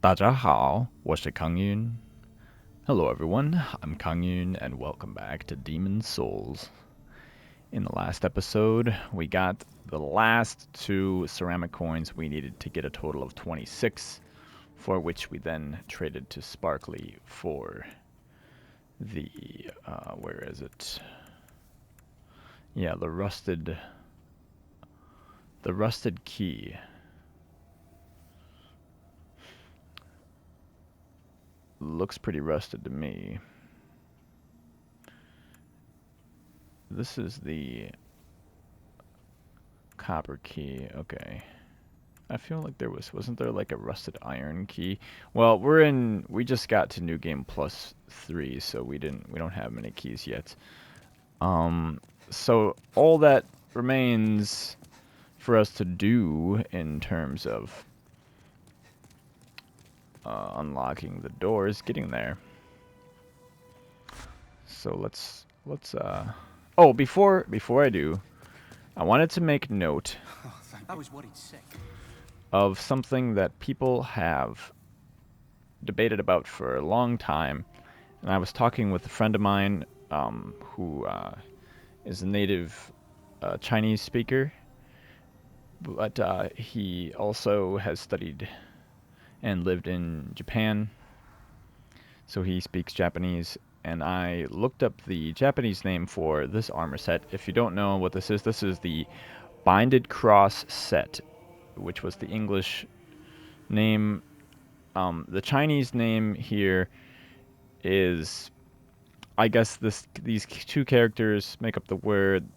大家好，我是康云. Hello everyone, I'm Kang Yun and welcome back to Demon Souls. In the last episode, we got the last 2 ceramic coins we needed to get a total of 26, for which we then traded to Sparkly for the, where is it? Yeah, the rusted key. Looks pretty rusted to me. This is the copper key. Okay. I feel like wasn't there like a rusted iron key? Well, we just got to New Game Plus 3, so we don't have many keys yet. So all that remains for us to do in terms of unlocking the door is getting there. So let's oh, before I do, I wanted to make note of something that people have debated about for a long time. And I was talking with a friend of mine who is a native Chinese speaker, but he also has studied and lived in Japan, so he speaks Japanese. And I looked up the Japanese name for this armor set. If you don't know what this is the Binded Cross set, which was the English name. The Chinese name here is, I guess these 2 characters make up the word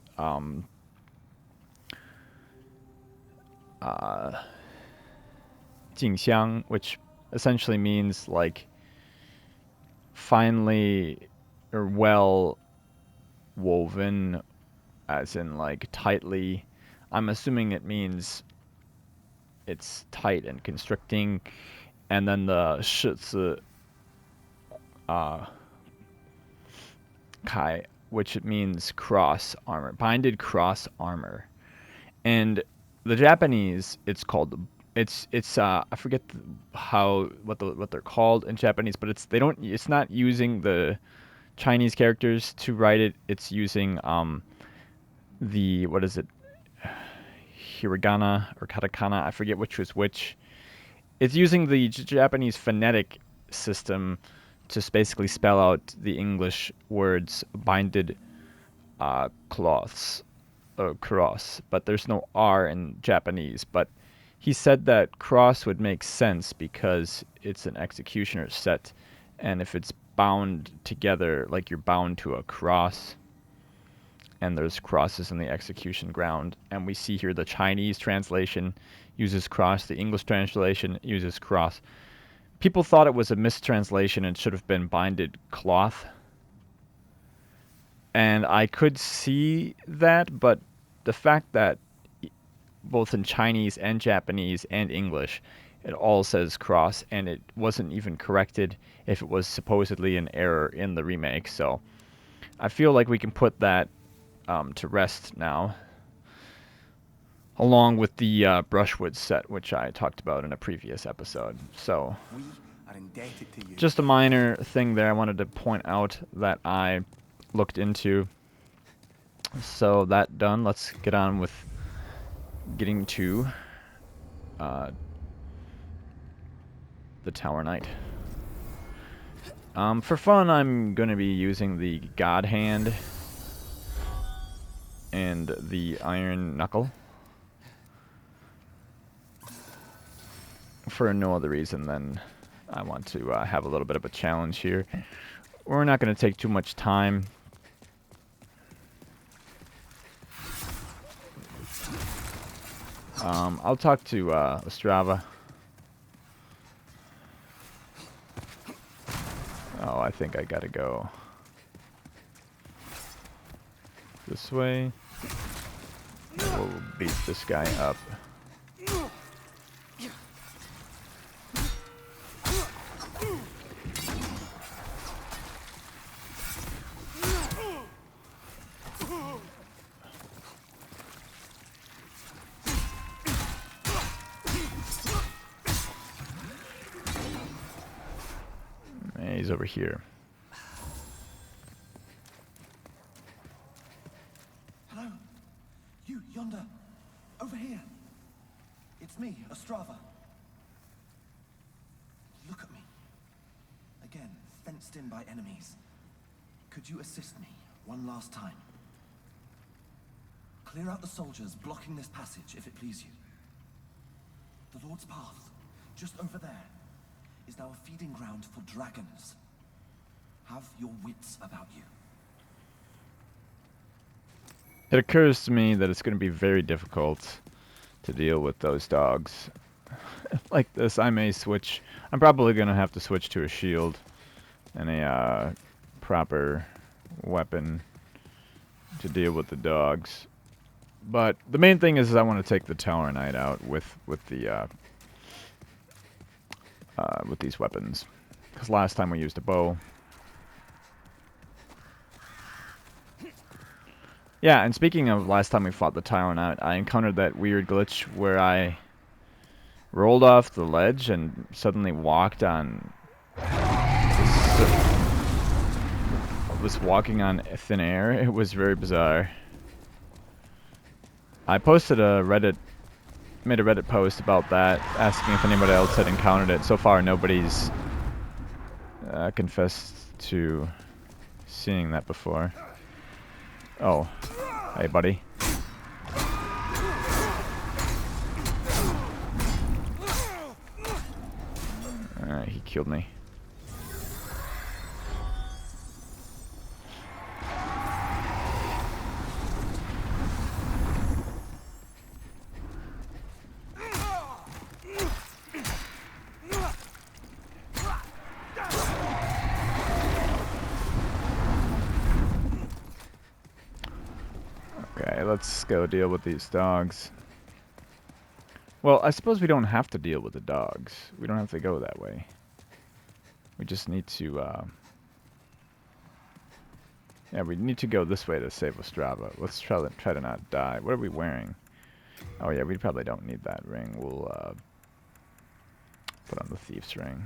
Jingxiang, which essentially means like finely or well woven, as in like tightly. I'm assuming it means it's tight and constricting. And then the shizi kai, which it means cross armor, binded cross armor. And the Japanese, it's called I forget what they're called in Japanese, but it's not using the Chinese characters to write it. It's using the, what is it, hiragana or katakana, I forget which was which. It's using the Japanese phonetic system to basically spell out the English words binded cloths or cross, but there's no R in Japanese. But he said that cross would make sense because it's an executioner set, and if it's bound together, like you're bound to a cross, and there's crosses in the execution ground, and we see here the Chinese translation uses cross, the English translation uses cross. People thought it was a mistranslation and should have been binded cloth. And I could see that, but the fact that both in Chinese and Japanese and English, it all says cross, and it wasn't even corrected if it was supposedly an error in the remake. So I feel like we can put that to rest now, along with the brushwood set, which I talked about in a previous episode. So just a minor thing there I wanted to point out that I looked into. So that done, let's get on with getting to the Tower Knight. For fun, I'm going to be using the God Hand and the Iron Knuckle. For no other reason than I want to have a little bit of a challenge here. We're not going to take too much time. I'll talk to Ostrava. Oh, I think I gotta go this way. We'll beat this guy up. he's over here. Hello? You, yonder. Over here. It's me, Ostrava. Look at me. Again, fenced in by enemies. Could you assist me one last time? Clear out the soldiers blocking this passage, if it please you. The Lord's Path, just over there, is now a feeding ground for dragons. Have your wits about you. It occurs to me that it's going to be very difficult to deal with those dogs. Like this, I may switch. I'm probably going to have to switch to a shield and a proper weapon to deal with the dogs. But the main thing is I want to take the Tower Knight out with these weapons. Because last time we used a bow. Yeah, and speaking of last time we fought the Tower Knight, I encountered that weird glitch where I rolled off the ledge and suddenly walked on was walking on thin air. It was very bizarre. I posted a made a Reddit post about that, asking if anybody else had encountered it. So far, nobody's confessed to seeing that before. Oh, hey, buddy. Alright, he killed me. Okay, let's go deal with these dogs. Well, I suppose we don't have to deal with the dogs. We don't have to go that way. We just need to, yeah, we need to go this way to save Ostrava. Let's try to not die. What are we wearing? Oh yeah, we probably don't need that ring. We'll, put on the thief's ring.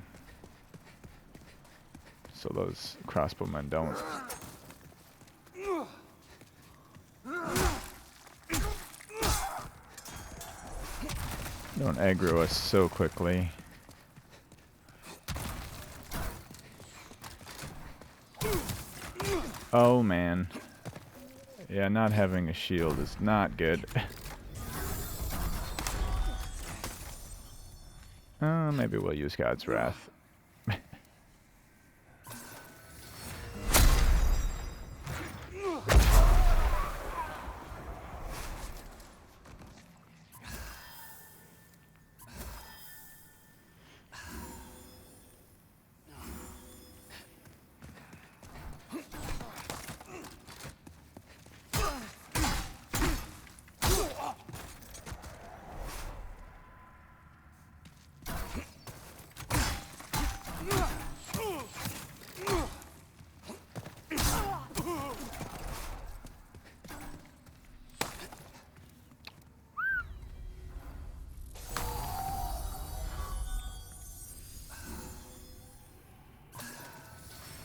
So those crossbowmen don't. Don't aggro us so quickly. Oh man. Yeah, not having a shield is not good. Maybe we'll use God's Wrath.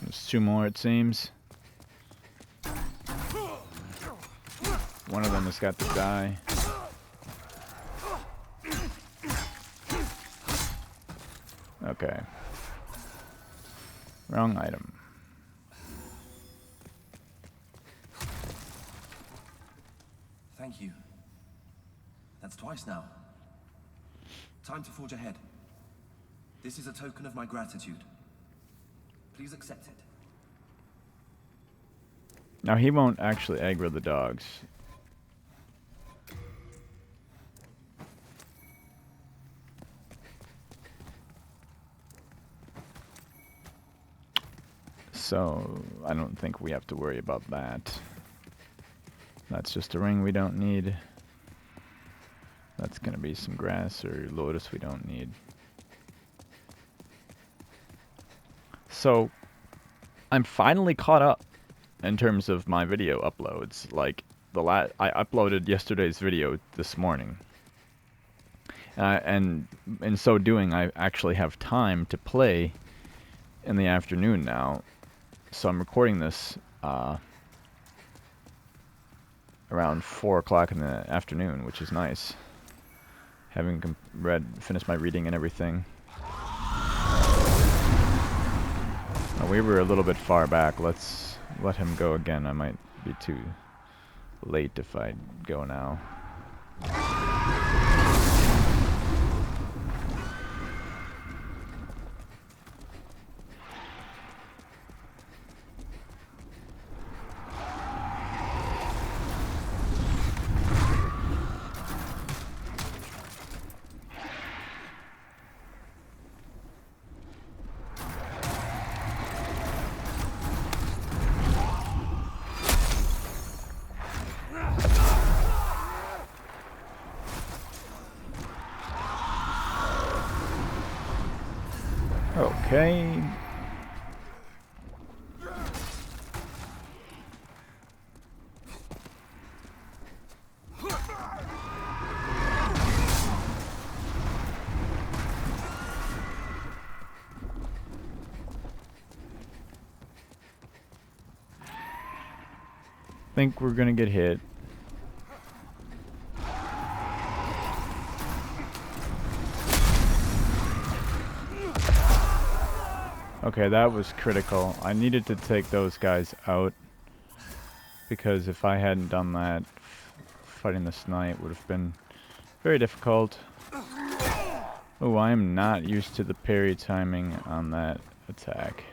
There's two more, it seems. One of them has got to die. Okay. Wrong item. Thank you. That's twice now. Time to forge ahead. This is a token of my gratitude. Please accept it. Now he won't actually aggro the dogs. So I don't think we have to worry about that. That's just a ring we don't need. That's gonna be some grass or lotus we don't need. So I'm finally caught up in terms of my video uploads. Like I uploaded yesterday's video this morning, and in so doing, I actually have time to play in the afternoon now, so I'm recording this around 4 o'clock in the afternoon, which is nice. Having finished my reading and everything. We were a little bit far back. Let's let him go again. I might be too late if I go now. Okay. Think we're gonna get hit. Okay, that was critical. I needed to take those guys out, because if I hadn't done that, fighting the snipe would have been very difficult. Oh, I am not used to the parry timing on that attack.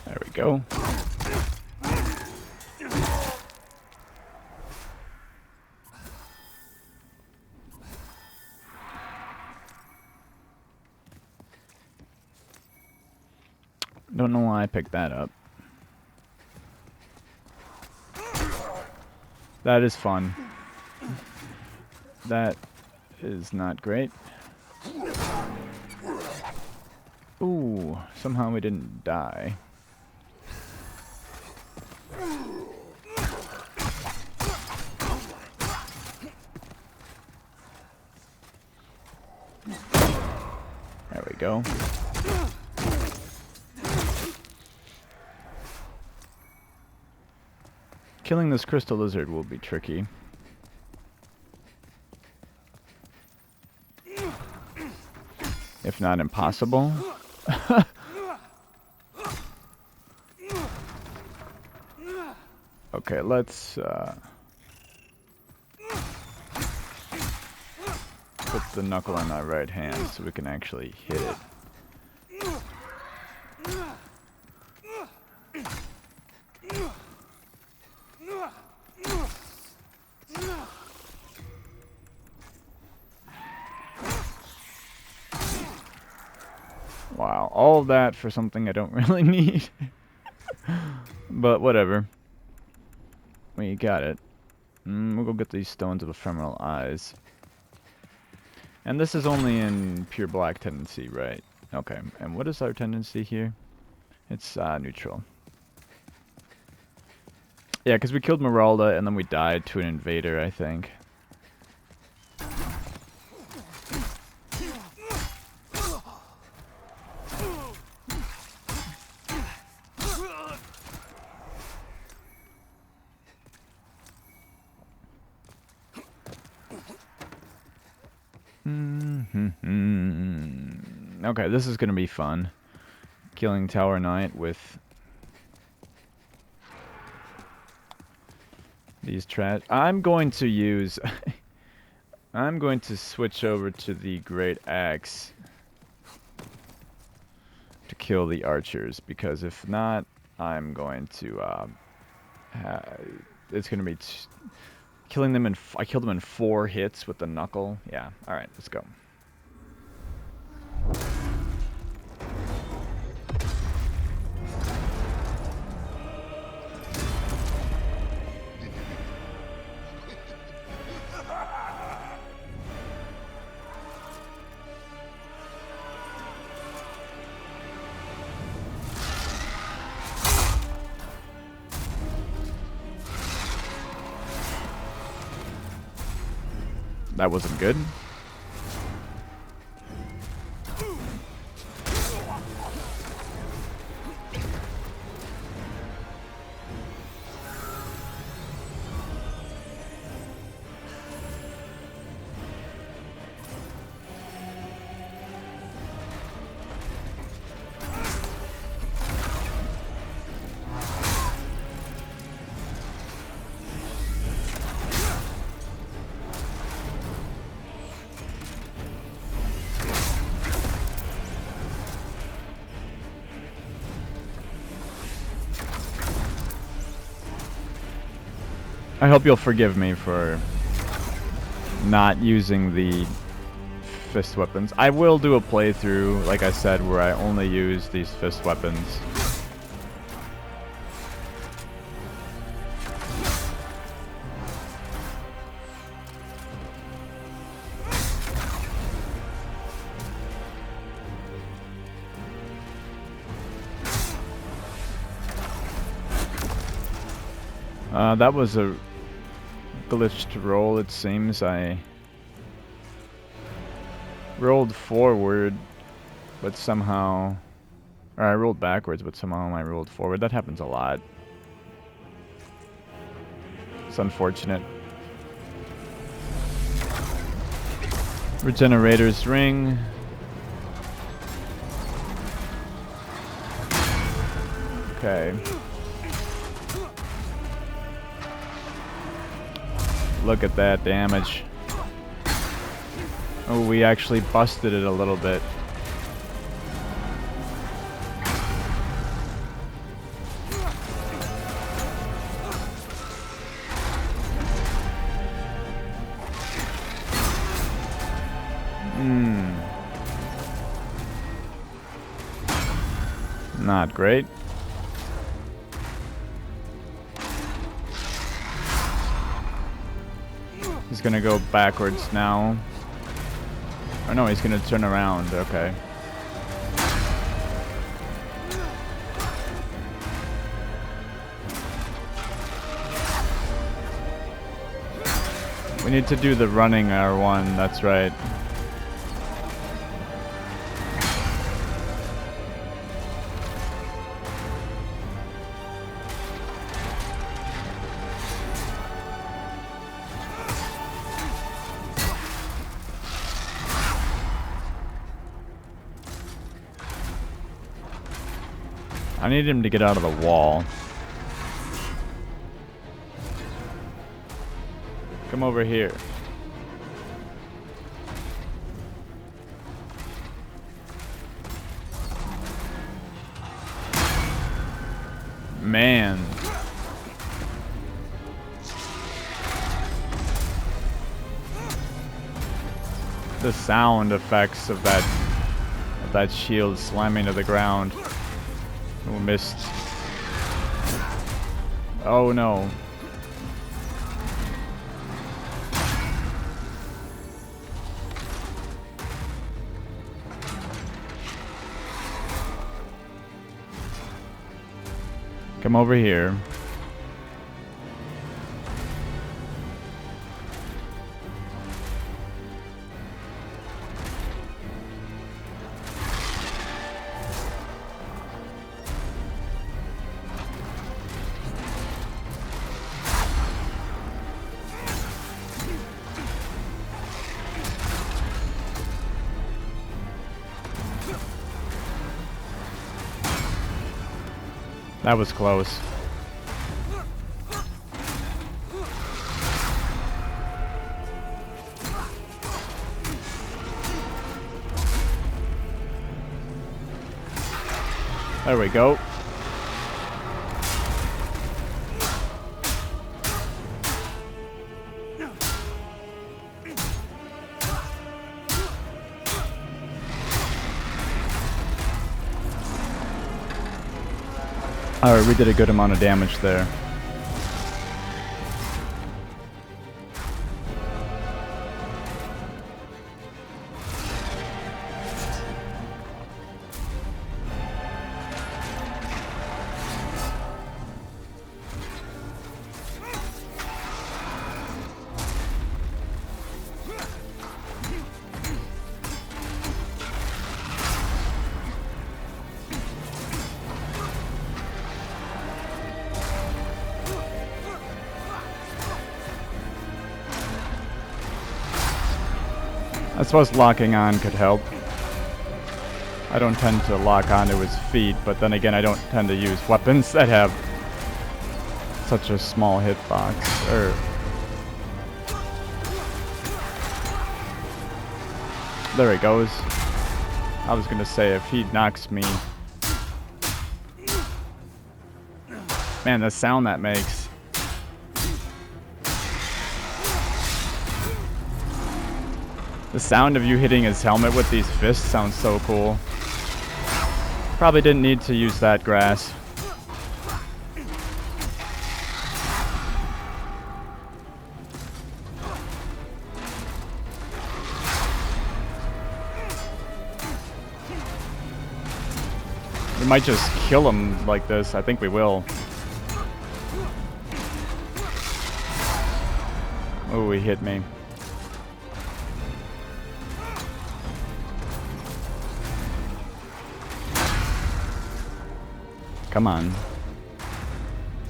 There we go. Don't know why I picked that up. That is fun. That is not great. Ooh, somehow we didn't die. There we go. Killing this crystal lizard will be tricky. If not impossible. Okay, let's put the knuckle in our right hand so we can actually hit it. Wow, all of that for something I don't really need. But whatever. We got it. We'll go get these stones of ephemeral eyes. And this is only in pure black tendency, right? Okay, and what is our tendency here? It's neutral. Yeah, because we killed Meralda and then we died to an invader, I think. Okay, this is gonna be fun. Killing Tower Knight with these trash. I'm going to use. I'm going to switch over to the Great Axe to kill the archers, because if not, I'm going to. It's gonna be killing them in. I killed them in 4 hits with the knuckle. Yeah. All right, let's go. That wasn't good. I hope you'll forgive me for not using the fist weapons. I will do a playthrough, like I said, where I only use these fist weapons. That was a glitched roll, it seems. I rolled forward, but somehow... Or I rolled backwards, but somehow I rolled forward. That happens a lot. It's unfortunate. Regenerator's ring. Okay. Look at that damage. Oh, we actually busted it a little bit. Not great. He's gonna go backwards now. Oh no, he's gonna turn around. Okay. We need to do the running R1, that's right. I need him to get out of the wall. Come over here. Man. The sound effects of that shield slamming to the ground. Oh, missed. Oh no. Come over here. That was close. There we go. Alright, we did a good amount of damage there. I suppose locking on could help. I don't tend to lock onto his feet, but then again, I don't tend to use weapons that have such a small hitbox. There he goes. I was gonna say, if he knocks me... Man, the sound that makes. The sound of you hitting his helmet with these fists sounds so cool. Probably didn't need to use that grass. We might just kill him like this. I think we will. Oh, he hit me. Come on.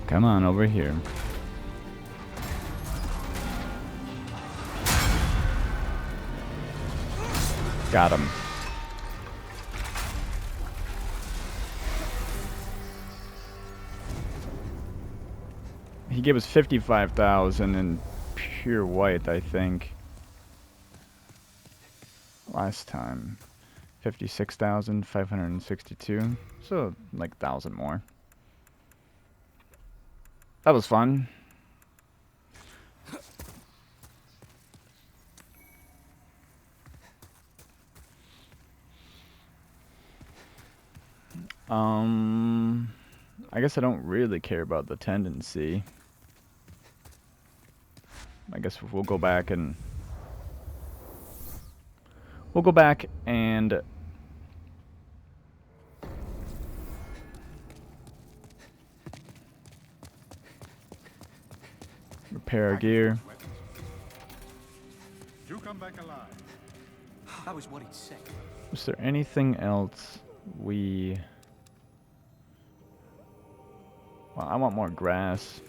Come on over here. Got him. He gave us 55,000 in pure white, I think. Last time. 56,562. So, like 1,000 more. That was fun. I guess I don't really care about the tendency. I guess we'll go back and... We'll go back and... repair our gear. You come back alive. That was what he said. Is there anything else we... Well, I want more grass.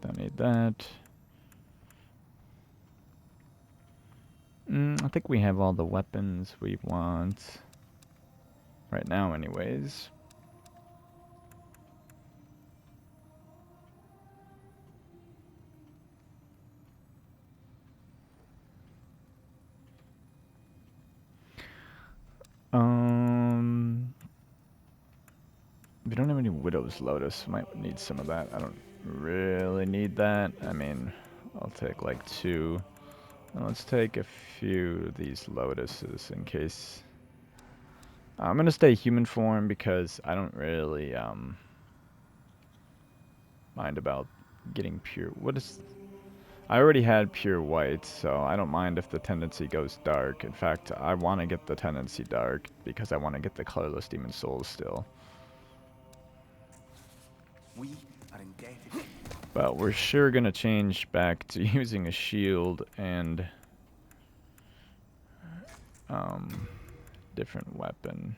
Don't need that. I think we have all the weapons we want. Right now, anyways. We don't have any Widow's Lotus. Might need some of that. I don't really need that. I mean, I'll take like 2. And let's take a few of these Lotuses in case. I'm gonna stay human form because I don't really mind about getting pure. What is? I already had pure white, so I don't mind if the tendency goes dark. In fact, I want to get the tendency dark because I want to get the colorless demon souls still. We are indebted. But we're sure gonna change back to using a shield and different weapon.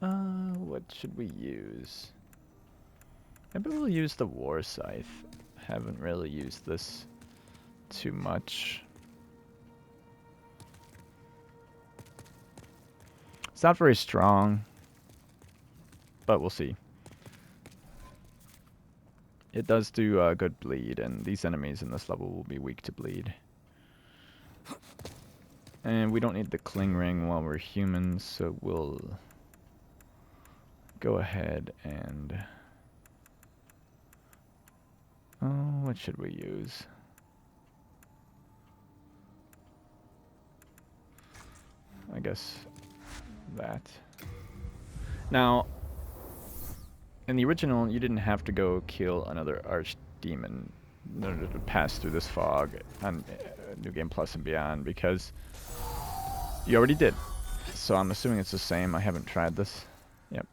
What should we use? Maybe we'll use the War Scythe. Haven't really used this too much. It's not very strong, but we'll see. It does do good bleed, and these enemies in this level will be weak to bleed. And we don't need the Cling Ring while we're humans, so we'll go ahead and... Oh, what should we use? I guess that. Now, in the original, you didn't have to go kill another archdemon in order to pass through this fog on New Game Plus and beyond, because you already did. So I'm assuming it's the same. I haven't tried this. Yep.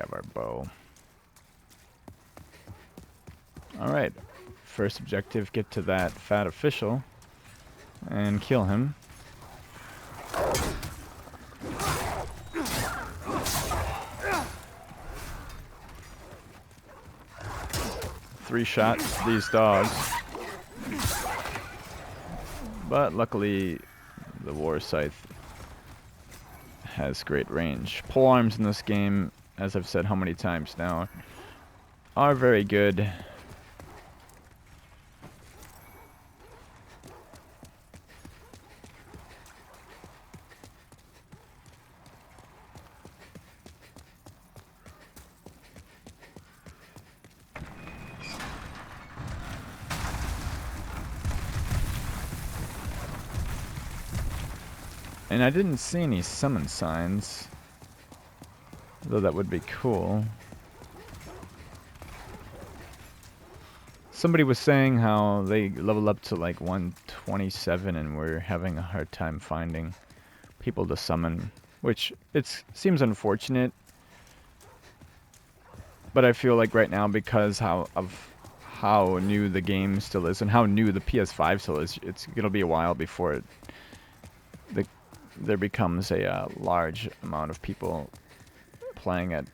have our bow. Alright. First objective, get to that fat official and kill him. Three shots these dogs. But luckily the war scythe has great range. Polearms in this game, as I've said how many times now, are very good. And I didn't see any summon signs, though that would be cool. Somebody was saying how they level up to like 127 and we're having a hard time finding people to summon, which seems unfortunate. But I feel like right now, because of how new the game still is and how new the PS5 still is, it's gonna be a while before there becomes a large amount of people playing at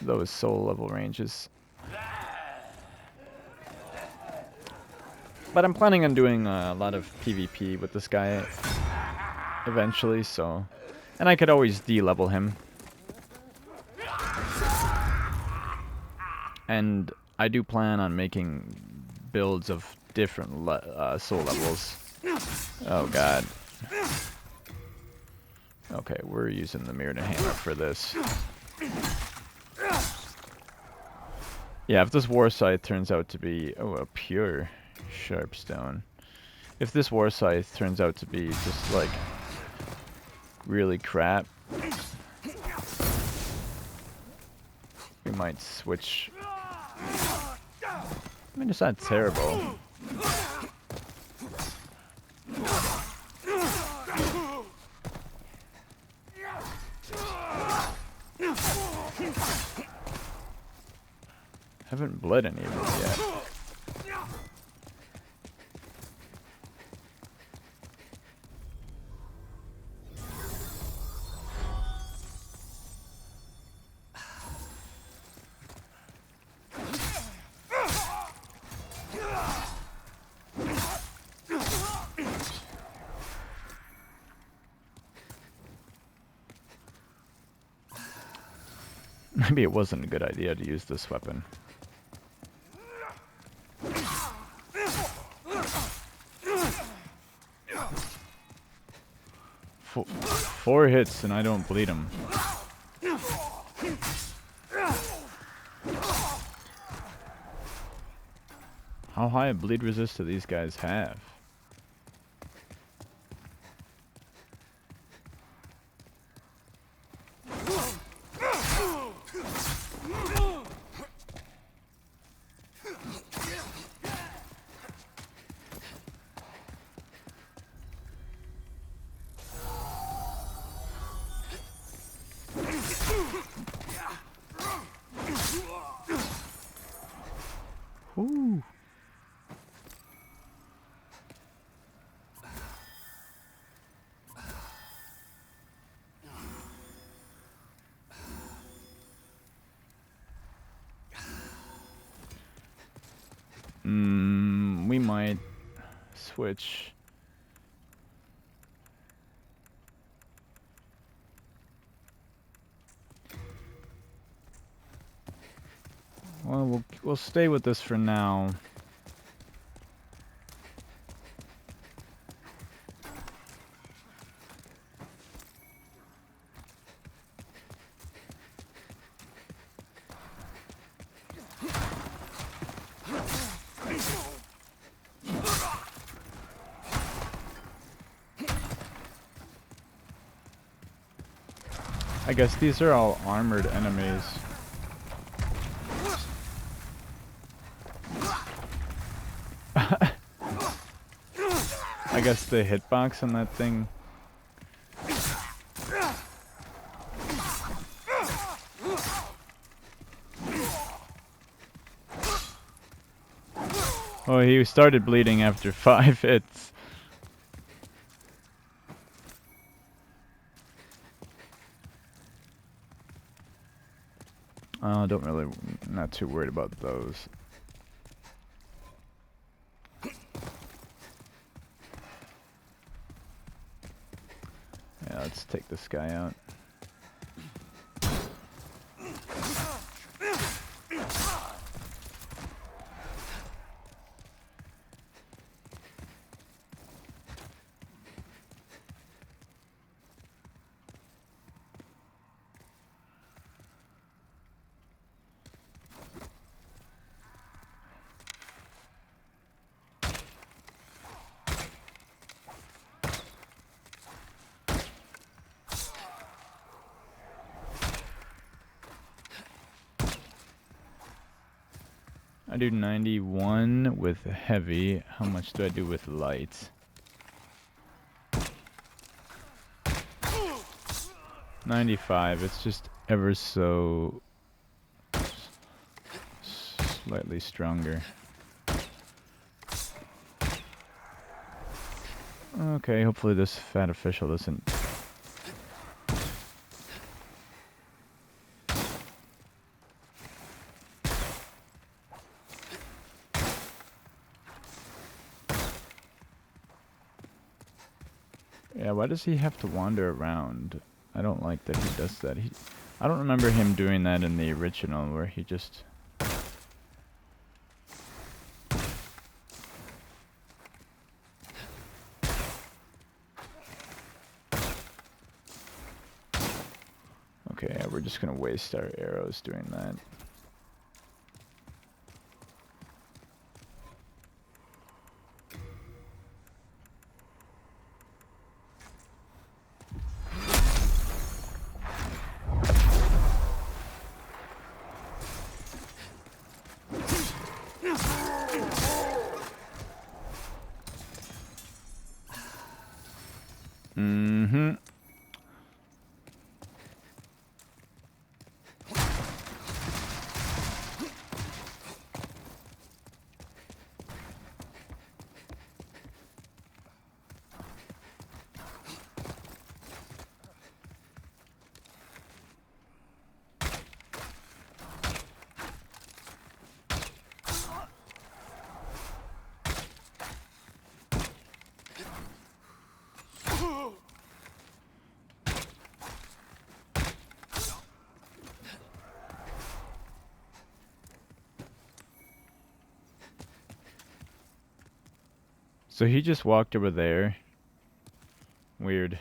those soul level ranges. But I'm planning on doing a lot of PvP with this guy eventually, so... And I could always de-level him. And I do plan on making builds of different soul levels. Oh god. Okay, we're using the mirrored hammer for this. Yeah, if this war scythe turns out to be... Oh, a pure sharp stone. If this war scythe turns out to be just, like, really crap, we might switch... I mean, it's not terrible. Haven't bled any of them yet. Maybe it wasn't a good idea to use this weapon. Four hits and I don't bleed him. How high a bleed resist do these guys have? Ooh. We might switch. Well, we'll stay with this for now. I guess these are all armored enemies. I guess the hitbox on that thing. Oh, he started bleeding after 5 hits. Don't really, not too worried about those. Yeah, let's take this guy out. I do 91 with heavy. How much do I do with light? 95. It's just ever so slightly stronger. Okay, hopefully this fat official doesn't. Yeah, why does he have to wander around? I don't like that he does that. I don't remember him doing that in the original, where he just... Okay, yeah, we're just gonna waste our arrows doing that. Mm-hmm. So he just walked over there. Weird.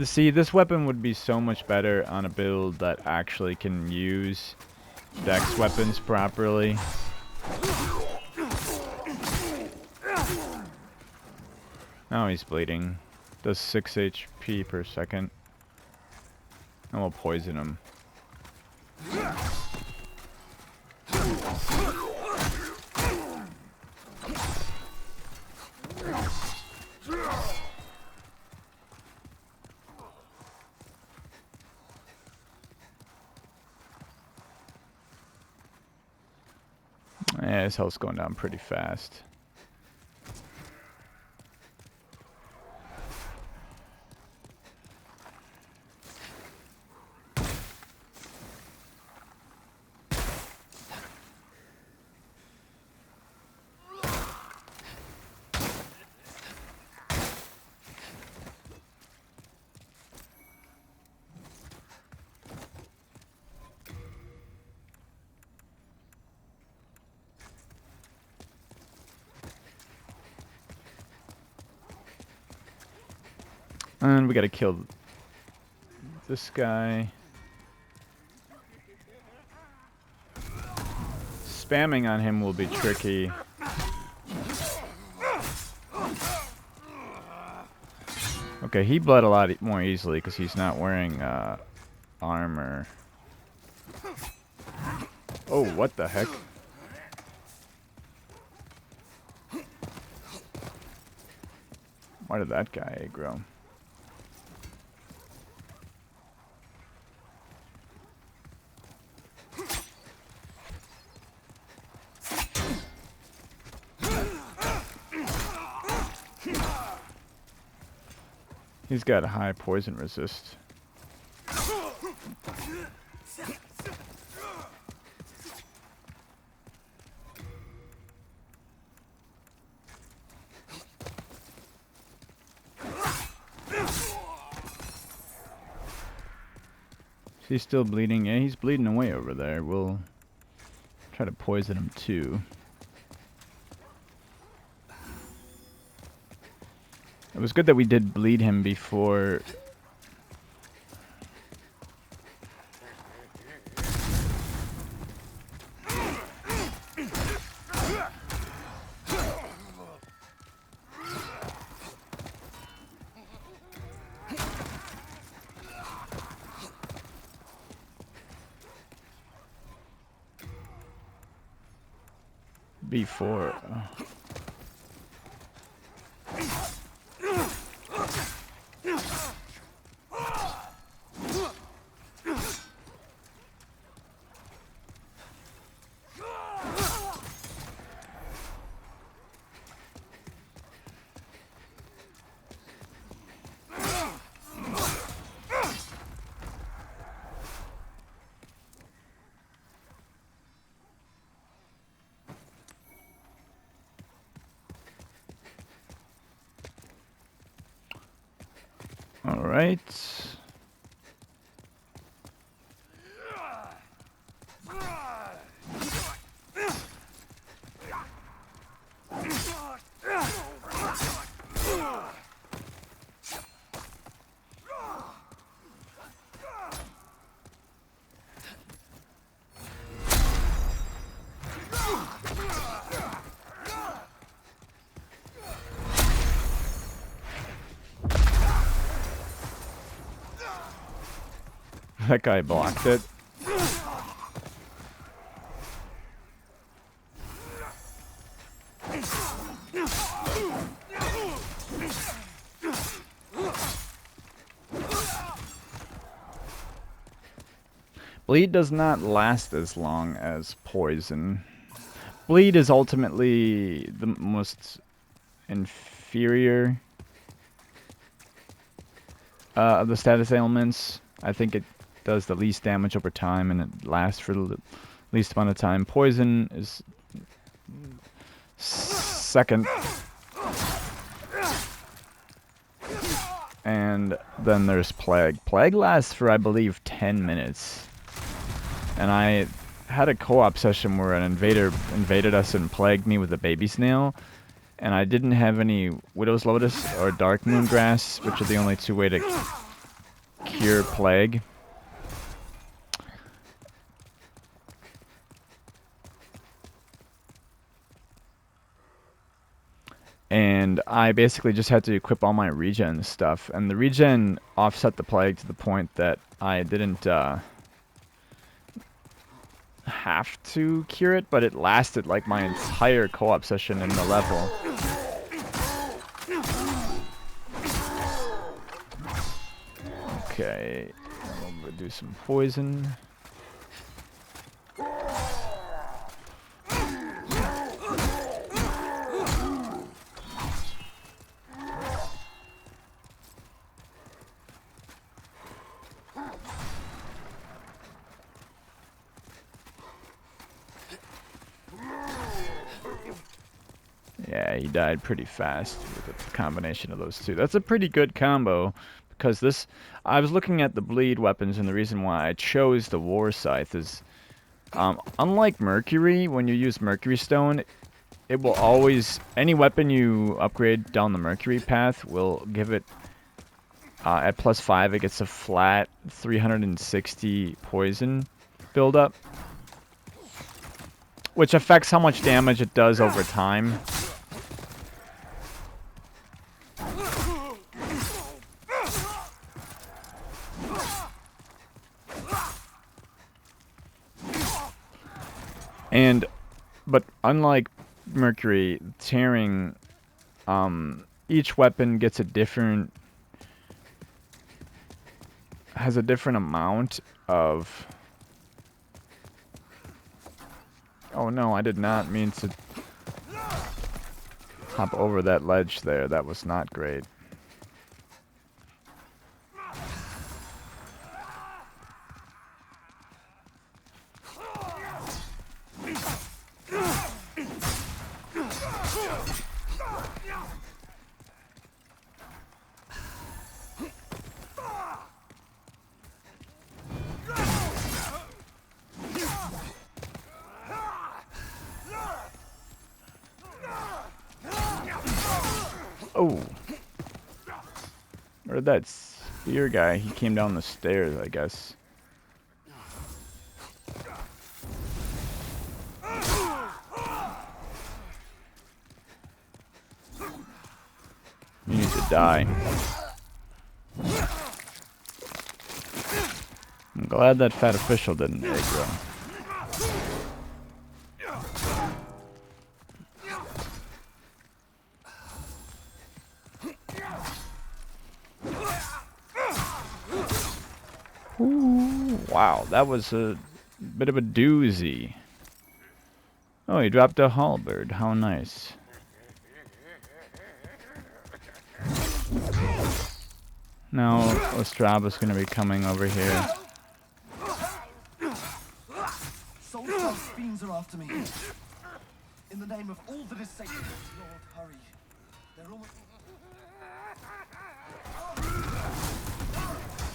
See, this weapon would be so much better on a build that actually can use dex weapons properly. Now he's bleeding. Does 6 HP per second. And we'll poison him. Yeah, his health's going down pretty fast. And we gotta kill this guy. Spamming on him will be tricky. Okay, he bled a lot more easily because he's not wearing armor. Oh, what the heck? Why did that guy aggro? He's got a high poison resist. Is he still bleeding? Yeah, he's bleeding away over there. We'll try to poison him too. It was good that we did bleed him before. Before. All right. That guy blocked it. Bleed does not last as long as poison. Bleed is ultimately the most inferior of the status ailments. I think it does the least damage over time and it lasts for the least amount of time. Poison is second. And then there's Plague. Plague lasts for, I believe, 10 minutes. And I had a co-op session where an invader invaded us and plagued me with a baby snail. And I didn't have any Widow's Lotus or Dark Moon Grass, which are the only two ways to cure Plague. And I basically just had to equip all my regen stuff. And the regen offset the Plague to the point that I didn't have to cure it, but it lasted like my entire co-op session in the level. Okay, we'll do some poison. Yeah, he died pretty fast with a combination of those two. That's a pretty good combo, because this... I was looking at the bleed weapons, and the reason why I chose the War Scythe is... unlike Mercury, when you use Mercury Stone, it will always... Any weapon you upgrade down the Mercury path will give it... at +5, it gets a flat 360 poison buildup, which affects how much damage it does over time. But unlike Mercury, tearing each weapon gets a different, has a different amount of... Oh no, I did not mean to hop over that ledge there. That was not great. Oh. Where'd that spear guy? He came down the stairs, I guess. You need to die. I'm glad that fat official didn't aggro. Ooh, wow, that was a bit of a doozy. Oh, he dropped a halberd. How nice. Now, Ostraba's going to be coming over here. Soulstar's fiends are after me. In the name of all that is sacred, Lord, hurry. They're almost...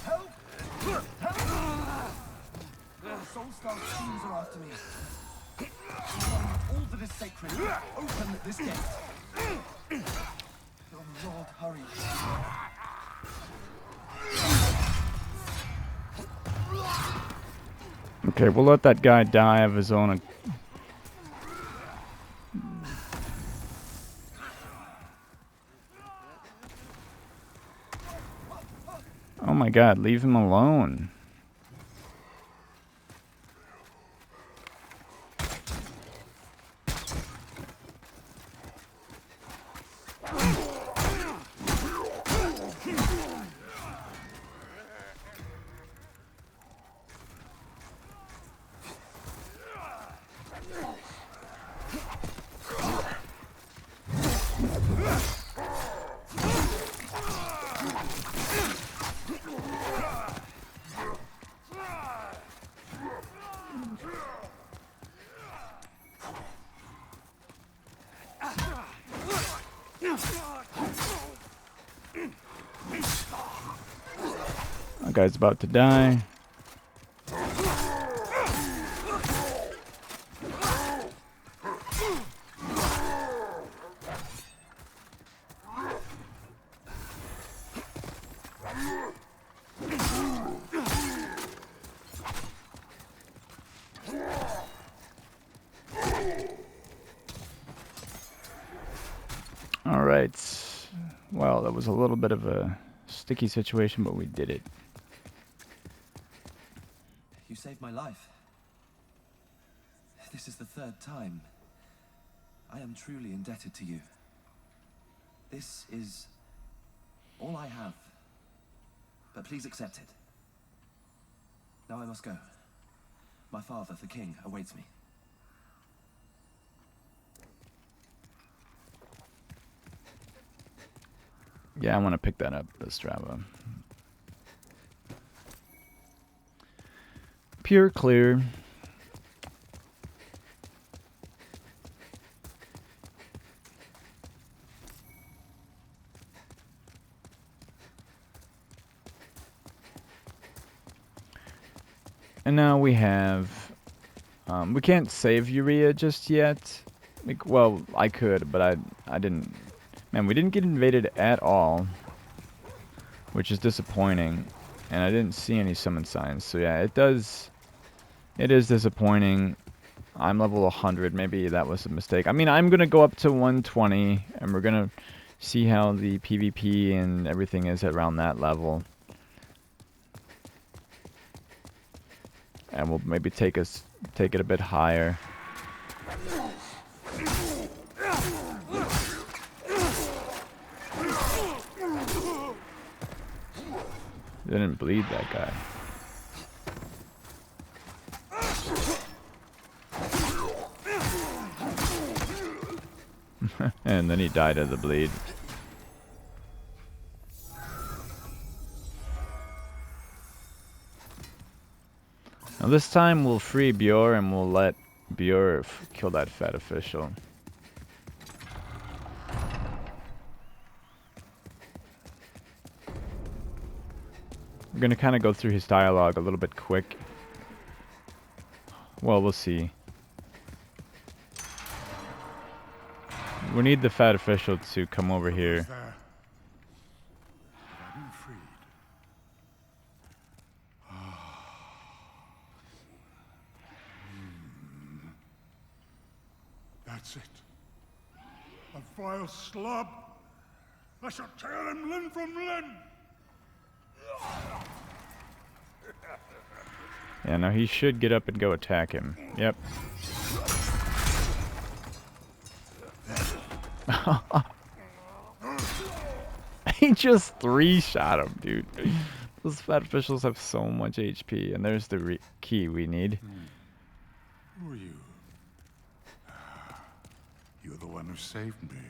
Help! Help! Soulstar's fiends are after me. In the name of all that is sacred, open this gate. Oh, Lord, hurry. Okay, we'll let that guy die of his own. Oh my god, leave him alone. That guy's about to die. All right. Well, that was a little bit of a sticky situation, but we did it. You saved my life. This is the third time. I am truly indebted to you. This is all I have. But please accept it. Now I must go. My father, the king, awaits me. Yeah, I want to pick that up, the Strava. Pure clear. And now we have... we can't save Urea just yet. Well, I could, but I didn't... Man, we didn't get invaded at all, which is disappointing. And I didn't see any summon signs. So yeah, it is disappointing. I'm level 100. Maybe that was a mistake. I mean, I'm going to go up to 120, and we're going to see how the PvP and everything is around that level. And we'll maybe take it a bit higher. Didn't bleed that guy. And then he died of the bleed. Now this time we'll free Bjor and we'll let Bjor kill that fat official. I'm gonna kind of go through his dialogue a little bit quick. Well, we'll see. We need the fat official to come over here. There. Have I been freed? That's it. A vile slob. I shall tear him limb from limb. Yeah, now he should get up and go attack him. Yep. He just 3-shot him, dude. Those fat officials have so much HP, and there's the key we need. Who are you? You're the one who saved me.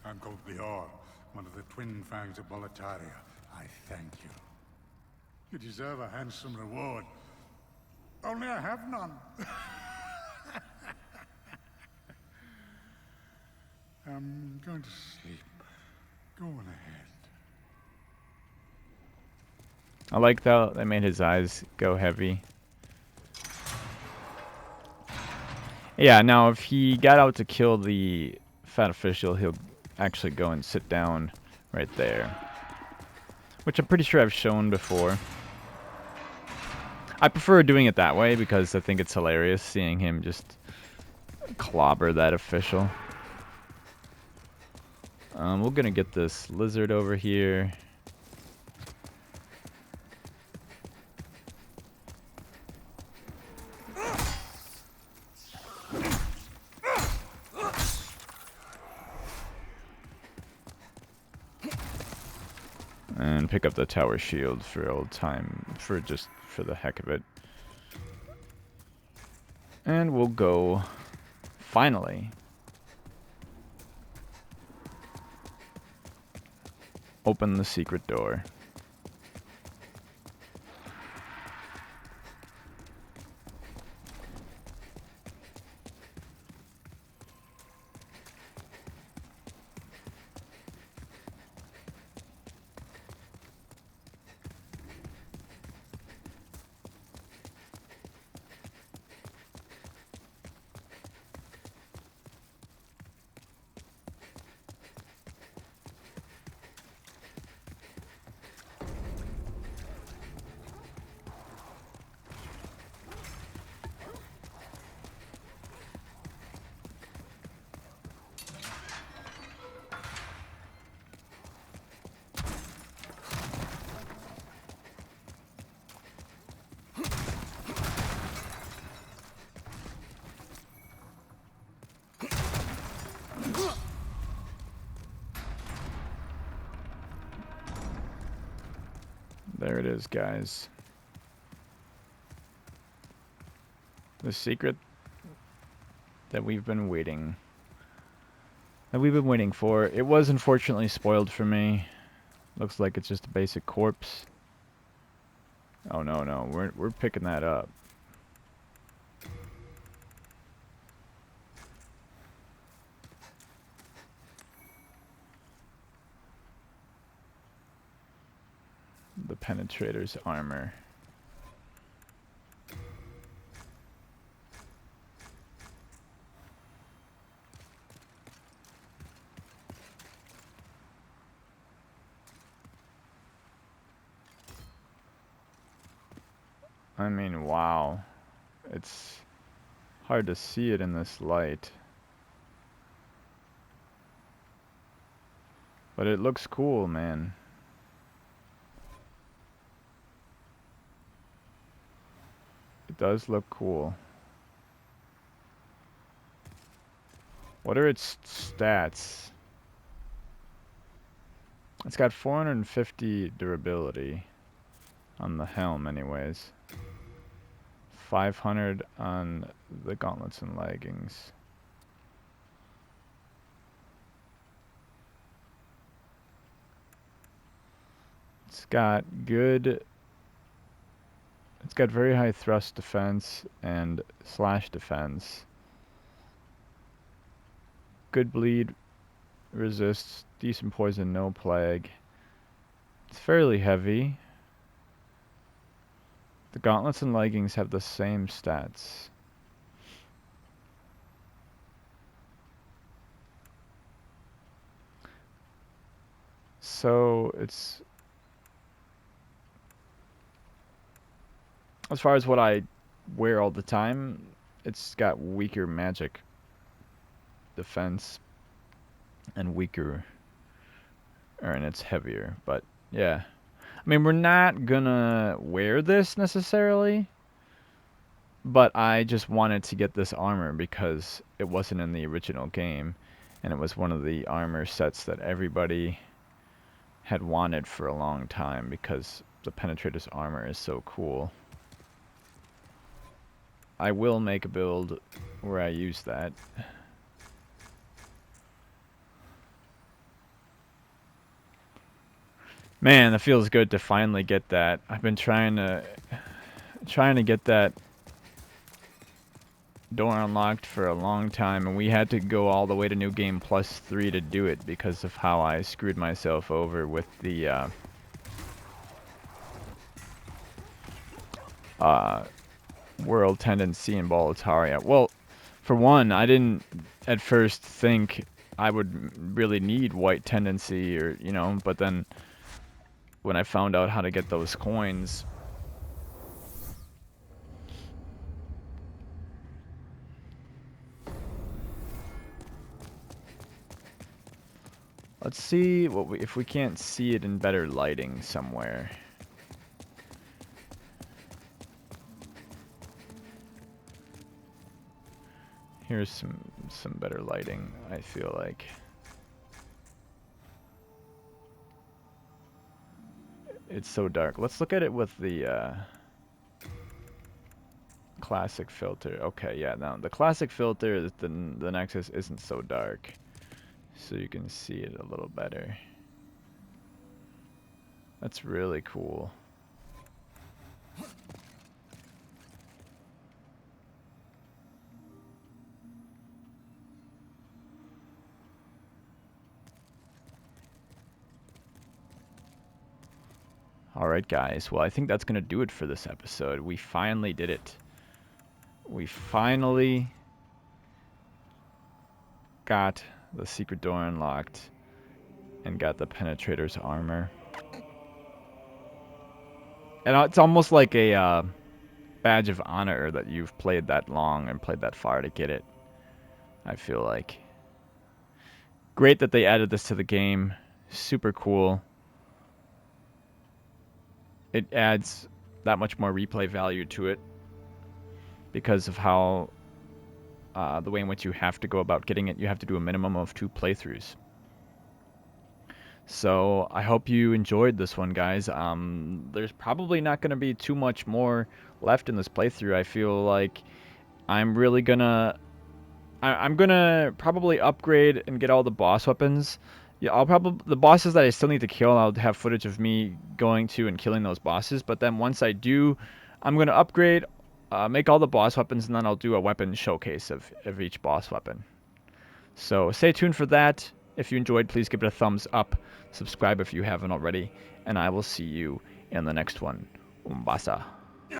I'm called Bjor, one of the twin fangs of Boletaria. I thank you. You deserve a handsome reward. Only I have none. I'm going to sleep. Go on ahead. I like that they made his eyes go heavy. Yeah, now if he got out to kill the fat official, he'll actually go and sit down right there. Which I'm pretty sure I've shown before. I prefer doing it that way because I think it's hilarious seeing him just clobber that official. We're gonna get this lizard over here. And pick up the tower shield for old time, for the heck of it. And we'll go, finally, open the secret door. There it is, guys. The secret that we've been waiting. For. It was unfortunately spoiled for me. Looks like it's just a basic corpse. Oh no, we're picking that up. The penetrator's armor. I mean, wow. It's hard to see it in this light. But it looks cool, man. It does look cool. What are its stats? It's got 450 durability on the helm anyways. 500 on the gauntlets and leggings. It's got very high thrust defense and slash defense. Good bleed, resists, decent poison, no plague. It's fairly heavy. The gauntlets and leggings have the same stats. So it's, as far as what I wear all the time, it's got weaker magic defense and and it's heavier, but yeah. I mean, we're not gonna wear this necessarily, but I just wanted to get this armor because it wasn't in the original game, and it was one of the armor sets that everybody had wanted for a long time because the Penetrator's armor is so cool. I will make a build where I use that. Man, it feels good to finally get that. I've been trying to get that door unlocked for a long time, and we had to go all the way to NG+3 to do it because of how I screwed myself over with the world tendency in Boletaria. Well, for one, I didn't at first think I would really need white tendency, or but then when I found out how to get those coins, let's see if we can't see it in better lighting somewhere. Here's some better lighting, I feel like. It's so dark. Let's look at it with the classic filter. Okay, yeah, now the classic filter, the Nexus isn't so dark, so you can see it a little better. That's really cool. Alright guys, well I think that's gonna do it for this episode. We finally did it. We finally got the secret door unlocked and got the Penetrator's armor. And it's almost like a badge of honor that you've played that long and played that far to get it, I feel like. Great that they added this to the game. Super cool. It adds that much more replay value to it because of how the way in which you have to go about getting it. You have to do a minimum of 2 playthroughs. So I hope you enjoyed this one, guys. There's probably not going to be too much more left in this playthrough. I feel like I'm really gonna I'm gonna probably upgrade and get all the boss weapons. Yeah, I'll probably, the bosses that I still need to kill, I'll have footage of me going to and killing those bosses. But then once I do, I'm gonna upgrade, make all the boss weapons, and then I'll do a weapon showcase of each boss weapon. So stay tuned for that. If you enjoyed, please give it a thumbs up. Subscribe if you haven't already, and I will see you in the next one. Umbasa.